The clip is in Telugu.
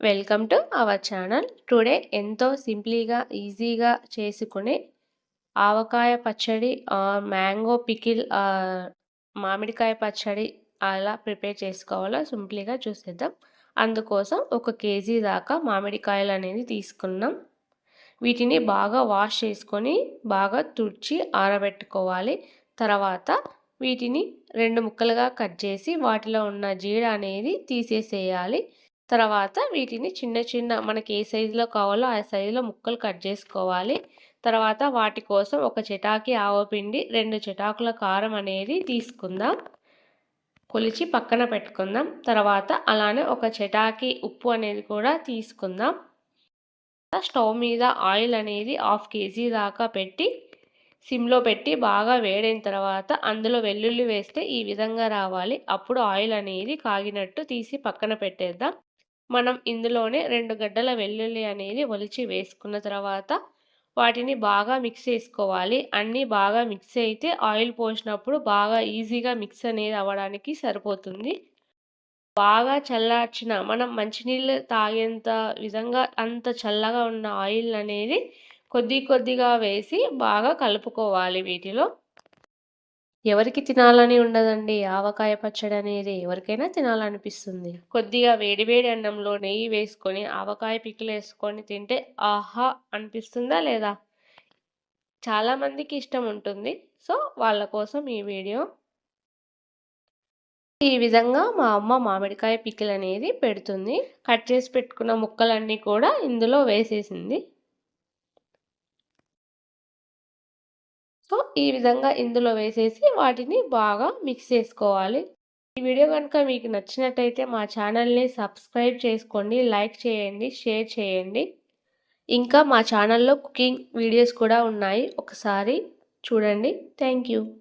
Welcome to our channel. Today ఎంతో సింప్లీగా ఈజీగా చేసుకునే ఆవకాయ పచ్చడి మ్యాంగో పికిల్ మామిడికాయ పచ్చడి అలా ప్రిపేర్ చేసుకోవాలో సింప్లీగా చూసేద్దాం. అందుకోసం 1 కేజీ దాకా మామిడికాయలు అనేది తీసుకున్నాం. వీటిని బాగా వాష్ చేసుకొని బాగా తుడిచి ఆరబెట్టుకోవాలి. తర్వాత వీటిని 2 ముక్కలుగా కట్ చేసి వాటిలో ఉన్న జీడ అనేది తీసేసేయాలి. తర్వాత వీటిని చిన్న చిన్న మనకి ఏ సైజులో కావాలో ఆ సైజులో ముక్కలు కట్ చేసుకోవాలి. తర్వాత వాటి కోసం 1 చటాకి ఆవపిండి, 2 చటాకుల కారం అనేది తీసుకుందాం. కొలిచి పక్కన పెట్టుకుందాం. తర్వాత అలానే 1 చటాకి ఉప్పు అనేది కూడా తీసుకుందాం. స్టవ్ మీద ఆయిల్ అనేది 1/2 కేజీ దాకా పెట్టి సిమ్లో పెట్టి బాగా వేడైన తర్వాత అందులో వెల్లుల్లి వేస్తే ఈ విధంగా రావాలి. అప్పుడు ఆయిల్ అనేది కాగినట్టు తీసి పక్కన పెట్టేద్దాం. మనం ఇందులోనే 2 గడ్డల వెల్లుల్లి అనేది ఒలిచి వేసుకున్న తర్వాత వాటిని బాగా మిక్స్ చేసుకోవాలి. అన్నీ బాగా మిక్స్ అయితే ఆయిల్ పోసినప్పుడు బాగా ఈజీగా మిక్స్ అనేది అవ్వడానికి సరిపోతుంది. బాగా చల్లార్చిన మనం మంచినీళ్ళు తాగేంత విధంగా అంత చల్లగా ఉన్న ఆయిల్ అనేది కొద్ది కొద్దిగా వేసి బాగా కలుపుకోవాలి. వీటిలో ఎవరికి తినాలని ఉండదండి ఆవకాయ పచ్చడి అనేది, ఎవరికైనా తినాలనిపిస్తుంది. కొద్దిగా వేడివేడి అన్నంలో నెయ్యి వేసుకొని ఆవకాయ పికిల్ వేసుకొని తింటే ఆహా అనిపిస్తుందా లేదా? చాలామందికి ఇష్టం ఉంటుంది. సో వాళ్ళ కోసం ఈ వీడియో. ఈ విధంగా మా అమ్మ మామిడికాయ పికిల్ అనేది పెడుతుంది. కట్ చేసి పెట్టుకున్న ముక్కలన్నీ కూడా ఇందులో వేసేసింది. సో ఈ విధంగా ఇందులో వేసేసి వాటిని బాగా మిక్స్ చేసుకోవాలి. ఈ వీడియో కనుక మీకు నచ్చినట్టయితే మా ఛానల్ని సబ్స్క్రైబ్ చేసుకోండి, లైక్ చేయండి, షేర్ చేయండి. ఇంకా మా ఛానల్లో కుకింగ్ వీడియోస్ కూడా ఉన్నాయి, ఒకసారి చూడండి. Thank you.